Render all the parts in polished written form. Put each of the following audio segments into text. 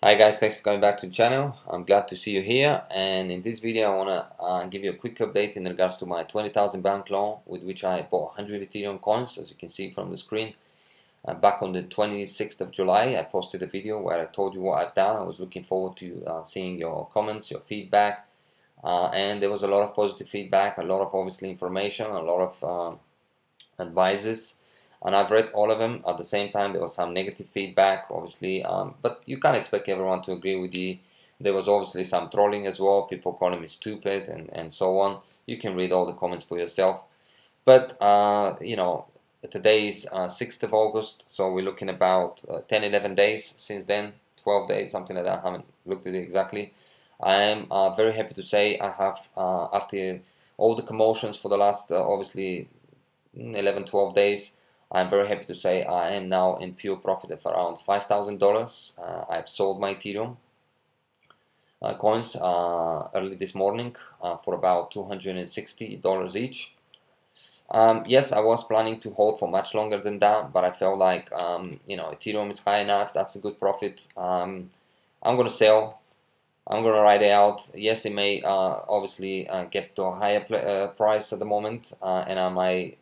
Hi guys, thanks for coming back to the channel. I'm glad to see you here, and in this video I want to give you a quick update in regards to my 20,000 bank loan with which I bought 100 Ethereum coins, as you can see from the screen. Back on the 26th of July I posted a video where I told you what I've done. I was looking forward to seeing your comments, your feedback, and there was a lot of positive feedback, a lot of obviously information, a lot of advices, and I've read all of them. At the same time, there was some negative feedback, obviously, but you can't expect everyone to agree with you. There was obviously some trolling as well, people calling me stupid and so on. You can read all the comments for yourself. But, today is 6th of August, so we're looking about 10, 11 days since then, 12 days, something like that. I haven't looked at it exactly. I am very happy to say I have, after all the commotions for the last, obviously, 11, 12 days, I'm very happy to say I am now in pure profit of around $5,000. I've sold my Ethereum coins early this morning for about $260 each. Yes, I was planning to hold for much longer than that, but I felt like Ethereum is high enough. That's a good profit. I'm gonna sell. I'm gonna ride it out. Yes, it may obviously get to a higher price at the moment, and I might,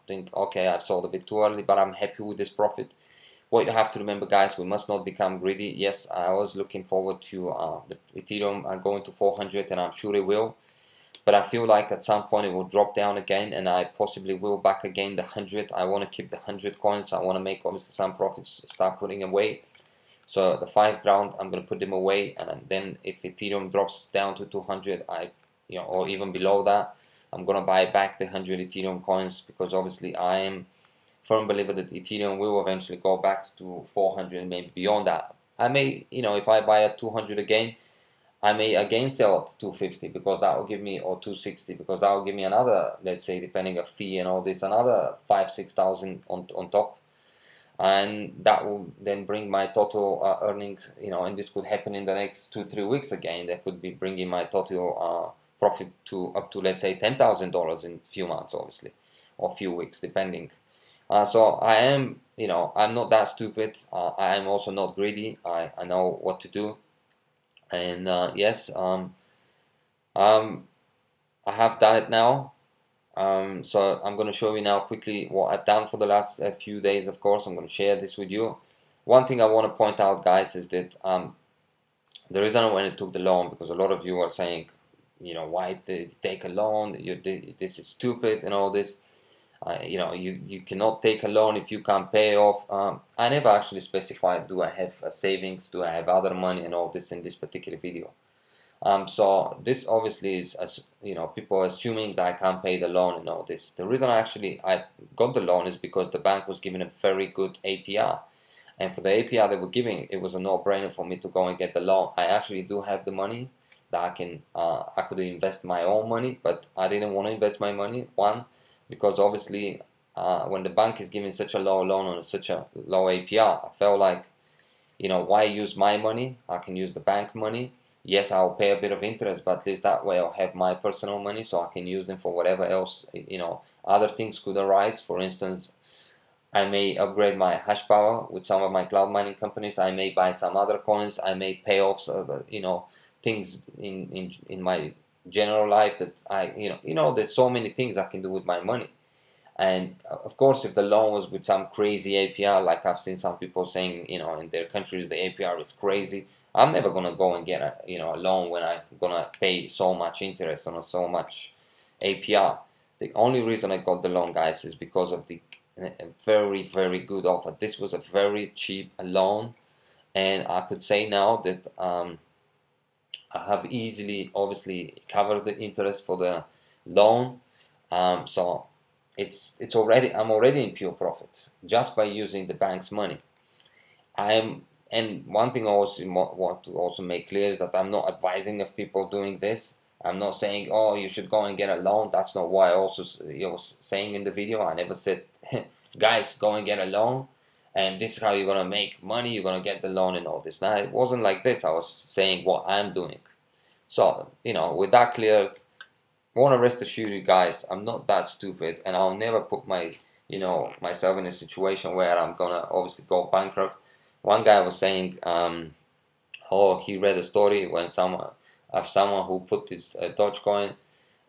think, okay, I've sold a bit too early, but I'm happy with this profit. What you have to remember, guys, we must not become greedy. Yes, I was looking forward to the Ethereum going to 400, and I'm sure it will. But I feel like at some point it will drop down again, and I possibly will back again the 100. I want to keep the 100 coins. I want to make obviously some profits, start putting away. So the 5 grand, I'm going to put them away, and then if Ethereum drops down to 200, or even below that, I'm going to buy back the 100 Ethereum coins, because obviously I am firm believer that Ethereum will eventually go back to 400 and maybe beyond that. I may, if I buy at 200 again, I may again sell at 250, because that will give me, or 260, because that will give me another, let's say, depending on fee and all this, another 5,000-6,000 on top. And that will then bring my total earnings, and this could happen in the next 2-3 weeks again. That could be bringing my total profit to up to, let's say, $10,000 in a few months, obviously, or a few weeks, depending. So I am, I'm not that stupid. I am also not greedy. I know what to do, and yes, I have done it now. So I'm going to show you now quickly what I've done for the last few days. Of course, I'm going to share this with you. One thing I want to point out, guys, is that the reason I went and took the loan, because a lot of you are saying, why did you take a loan? This is stupid and all this. You cannot take a loan if you can't pay off. I never actually specified, do I have savings, do I have other money and all this in this particular video. So this obviously is, as people assuming that I can't pay the loan and all this. The reason I got the loan is because the bank was giving a very good APR, and for the APR they were giving, it was a no-brainer for me to go and get the loan. I actually do have the money that I could invest my own money, but I didn't want to invest my money. One, because obviously when the bank is giving such a low loan on such a low APR, I felt like, why use my money? I can use the bank money. Yes, I'll pay a bit of interest, but at least that way I'll have my personal money, so I can use them for whatever else, other things could arise. For instance, I may upgrade my hash power with some of my cloud mining companies. I may buy some other coins. I may pay off, things in my general life that there's so many things I can do with my money. And of course, if the loan was with some crazy APR, like I've seen some people saying, in their countries the APR is crazy, I'm never gonna go and get a loan when I'm gonna pay so much interest on so much APR. The only reason I got the loan, guys, is because of the very, very good offer. This was a very cheap loan, and I could say now that I have easily, obviously, covered the interest for the loan. So I'm already in pure profit just by using the bank's money. And one thing I also want to also make clear is that I'm not advising of people doing this. I'm not saying, oh, you should go and get a loan. That's not what I also was saying in the video. I never said, guys, go and get a loan, and this is how you're gonna make money. You're gonna get the loan and all this. Now, it wasn't like this. I was saying what I'm doing. So, with that clear, I want to rest assure you guys, I'm not that stupid, and I'll never put myself in a situation where I'm gonna obviously go bankrupt. One guy was saying, or he read a story when someone of someone who put his Dogecoin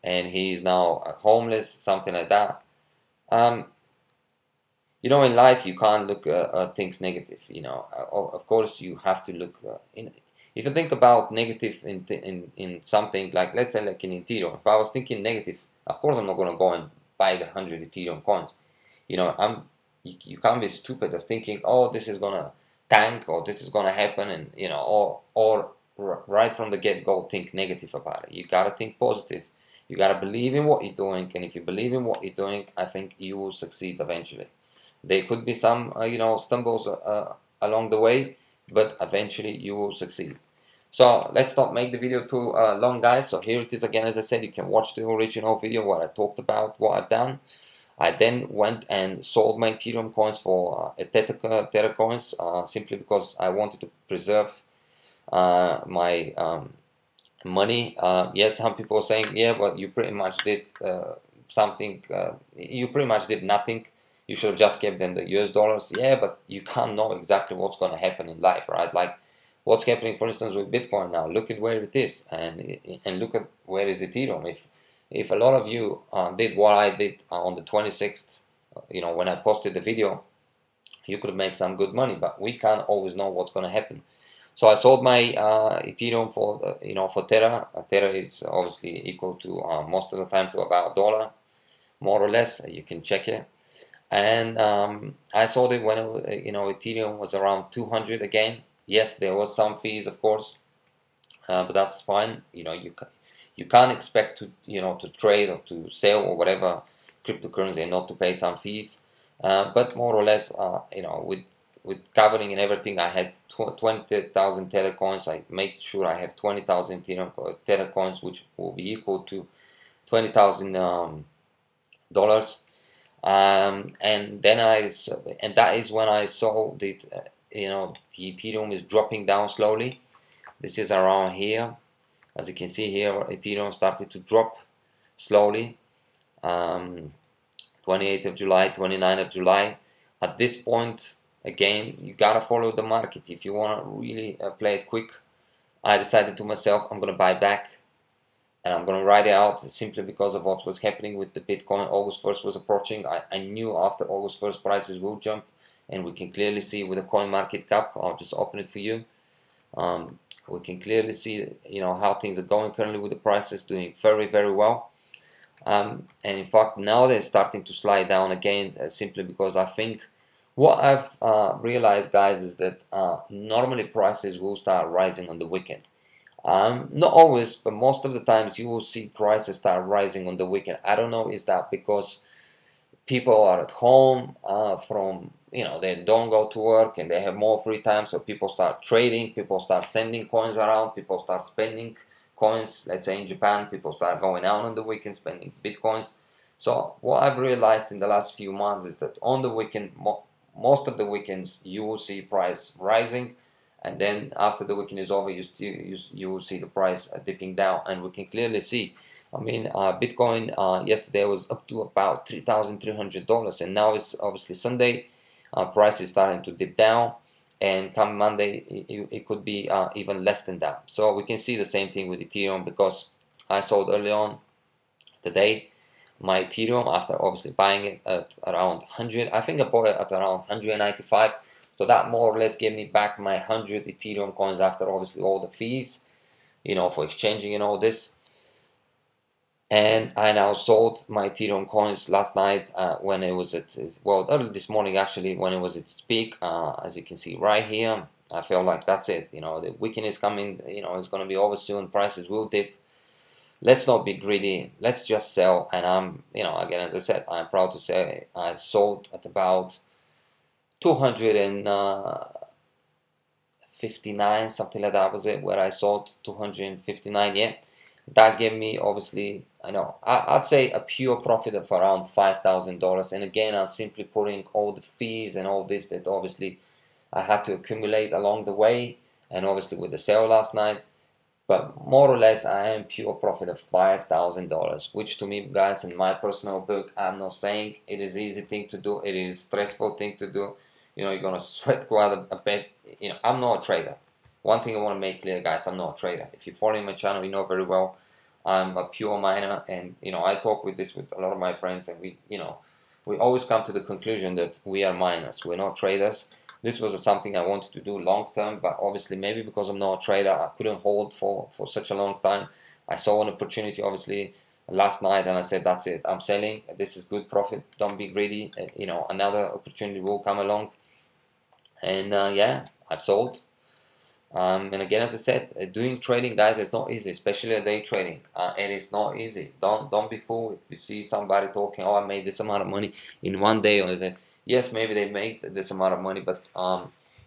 and he's now homeless, something like that. um, you know, in life you can't look at things negative. You know, of course you have to look in. If you think about negative in something, like let's say like in Ethereum, if I was thinking negative, of course I'm not going to go and buy the 100 Ethereum coins. You know, you can't be stupid of thinking, oh, this is gonna tank or this is gonna happen, and you know, or right from the get-go think negative about it. You gotta think positive. You gotta believe in what you're doing, and if you believe in what you're doing, I think you will succeed eventually. There could be some, you know, stumbles along the way, but eventually you will succeed. So let's not make the video too long, guys. So here it is again. As I said, you can watch the original video where I talked about what I've done. I then went and sold my Ethereum coins for Tether coins, simply because I wanted to preserve my money. Yes, some people are saying, yeah, but you pretty much did something, you pretty much did nothing. You should have just kept in the US dollars. Yeah, but you can't know exactly what's going to happen in life, right? Like what's happening, for instance, with Bitcoin now. Look at where it is, and look at where is Ethereum. If a lot of you did what I did on the 26th, you know, when I posted the video, you could make some good money, but we can't always know what's going to happen. So I sold my Ethereum for you know, for Terra. Terra is obviously equal to most of the time to about $1, more or less. You can check it. And I sold it when it, you know, Ethereum was around 200 again. Yes, there was some fees, of course, but that's fine. You know, you can't expect to, you know, to trade or to sell or whatever cryptocurrency and not to pay some fees. But more or less, you know, with covering and everything, I had 20,000 Tether coins. I made sure I have 20,000 Tether coins, which will be equal to $20,000. And then and that is when I saw that you know, the Ethereum is dropping down slowly. This is around here. As you can see here, Ethereum started to drop slowly. 28th of July, 29th of July. At this point, again, you gotta follow the market if you wanna really play it quick. I decided to myself, I'm gonna buy back, and I'm gonna ride it out simply because of what was happening with the Bitcoin. August 1st was approaching. I knew after August 1st prices will jump, and we can clearly see with the coin market cap. I'll just open it for you. We can clearly see, you know, how things are going currently with the prices doing very, very well. And in fact, now they're starting to slide down again, simply because I think what I've realized, guys, is that normally prices will start rising on the weekend. Not always, but most of the times you will see prices start rising on the weekend. I don't know, is that because people are at home from, you know, they don't go to work and they have more free time, so people start trading, people start sending coins around, people start spending coins. Let's say in Japan, people start going out on the weekend spending Bitcoins. So what I've realized in the last few months is that on the weekend, most of the weekends, you will see price rising, and then after the weekend is over, you will see the price dipping down, and we can clearly see. I mean, Bitcoin yesterday was up to about $3,300, and now it's obviously Sunday. Price is starting to dip down, and come Monday, it could be even less than that. So we can see the same thing with Ethereum, because I sold early on today my Ethereum after obviously buying it at around 100. I think I bought it at around 195. So that more or less gave me back my 100 Ethereum coins after obviously all the fees, you know, for exchanging and all this. And I now sold my Ethereum coins last night when it was at, well, early this morning actually, when it was at its peak. As you can see right here, I feel like that's it. You know, the weekend is coming, you know, it's going to be over soon. Prices will dip. Let's not be greedy. Let's just sell. And I'm, you know, again, as I said, I'm proud to say I sold at about 259, something like that was it, where I sold 259. Yeah, that gave me obviously, I know, I'd say a pure profit of around $5,000. And again, I'm simply putting all the fees and all this that obviously I had to accumulate along the way, and obviously with the sale last night. But more or less, I am pure profit of $5,000, which to me, guys, in my personal book, I'm not saying it is easy thing to do. It is stressful thing to do. You know, you're gonna sweat quite a bit. You know, I'm not a trader. one thing I want to make clear, guys, I'm not a trader. If you follow my channel, you know very well I'm a pure miner, and I talk with a lot of my friends, and we always come to the conclusion that we are miners, we're not traders. This was something I wanted to do long term, but obviously maybe because I'm not a trader, I couldn't hold for such a long time. I saw an opportunity obviously last night, and I said, that's it, I'm selling. This is good profit, don't be greedy. Another opportunity will come along, and yeah, I've sold. And again, as I said, doing trading, guys, is not easy, especially day trading. And it's not easy. Don't be fooled if you see somebody talking, oh, I made this amount of money in one day. Or yes, maybe they made this amount of money, but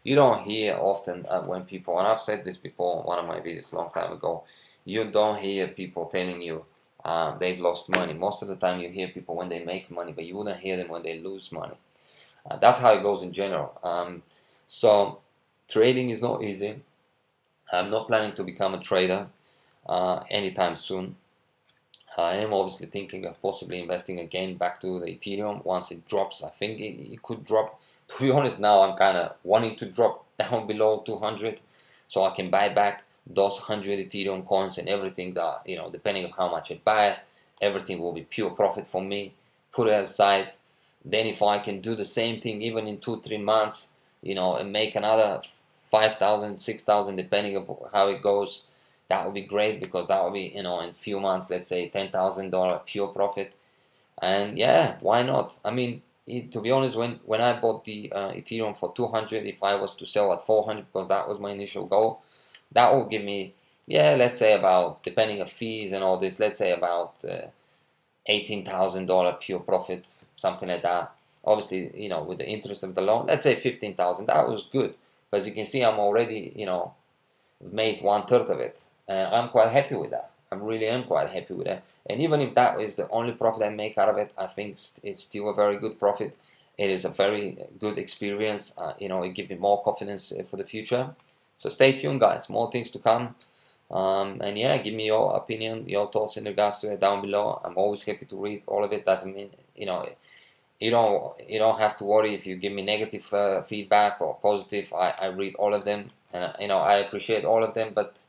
you don't hear often when people, and I've said this before in one of my videos a long time ago, you don't hear people telling you they've lost money. Most of the time you hear people when they make money, but you wouldn't hear them when they lose money. That's how it goes in general. So trading is not easy. I'm not planning to become a trader anytime soon. I am obviously thinking of possibly investing again back to the Ethereum once it drops. I think it could drop. To be honest, now I'm kind of wanting to drop down below 200 so I can buy back those 100 Ethereum coins, and everything that, depending on how much I buy, everything will be pure profit for me. Put it aside. Then if I can do the same thing even in 2-3 months, and make another 5,000, 6,000, depending on how it goes, that would be great, because that would be, in a few months, let's say $10,000 pure profit. And yeah, why not? I mean, to be honest, when I bought the Ethereum for 200, if I was to sell at 400, because that was my initial goal, that would give me, yeah, let's say about, depending on fees and all this, let's say about $18,000 pure profit, something like that. Obviously, with the interest of the loan, let's say 15,000. That was good. As you can see, I'm already, made 1/3 of it, and I'm quite happy with that. I'm really am quite happy with that. And even if that is the only profit I make out of it, I think it's still a very good profit. It is a very good experience. It gives me more confidence for the future. So stay tuned, guys. More things to come. And yeah, give me your opinion, your thoughts in regards to it down below. I'm always happy to read all of it. Doesn't mean, you don't have to worry if you give me negative feedback or positive. I read all of them, and I appreciate all of them. But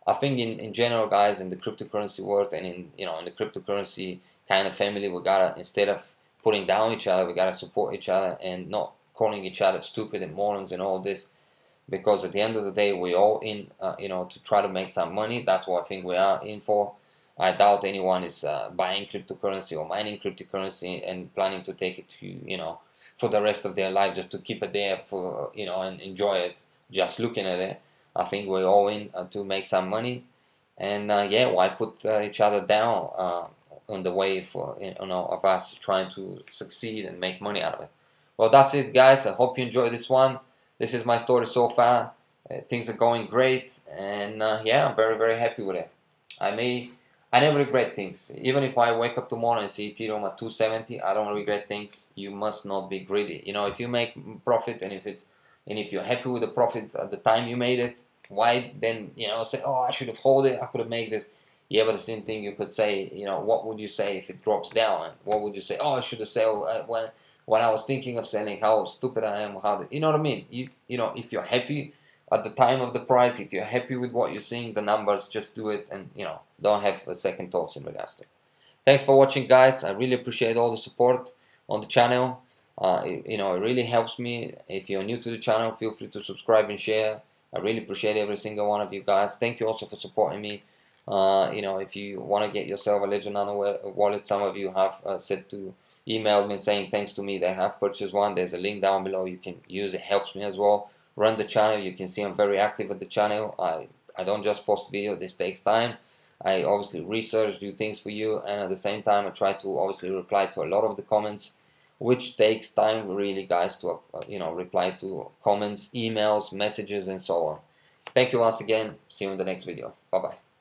I think in general, guys, in the cryptocurrency world, and in the cryptocurrency kind of family, we gotta, instead of putting down each other, we gotta support each other and not calling each other stupid and morons and all this, because at the end of the day, we're all in to try to make some money. That's what I think we are in for. I doubt anyone is buying cryptocurrency or mining cryptocurrency and planning to take it to, for the rest of their life, just to keep it there for, and enjoy it, just looking at it. I think we're all in to make some money. And yeah, why put each other down on the way for, of us trying to succeed and make money out of it. Well, that's it, guys. I hope you enjoyed this one. This is my story so far. Things are going great, and yeah, I'm very, very happy with it. I never regret things. Even if I wake up tomorrow and see Ethereum at 270, I don't regret things. You must not be greedy. If you make profit, and if you're happy with the profit at the time you made it, why then say, oh, I should have held it, I could have made this. Yeah, but the same thing you could say, what would you say if it drops down? And what would you say? Oh, I should have sold when I was thinking of selling, how stupid I am, you know what I mean? If you're happy at the time of the price, if you're happy with what you're seeing, the numbers, just do it, and don't have second thoughts in regards to it. Thanks for watching, guys. I really appreciate all the support on the channel. It really helps me. If you're new to the channel, feel free to subscribe and share. I really appreciate every single one of you guys. Thank you also for supporting me. If you want to get yourself a Ledger Nano wallet, some of you have said to email me saying thanks to me they have purchased one. There's a link down below you can use. It helps me as well run the channel. You can see I'm very active at the channel. I don't just post video. This takes time. I obviously research, do things for you, and at the same time I try to obviously reply to a lot of the comments, which takes time really, guys, to reply to comments, emails, messages, and so on. Thank you once again. See you in the next video. Bye bye.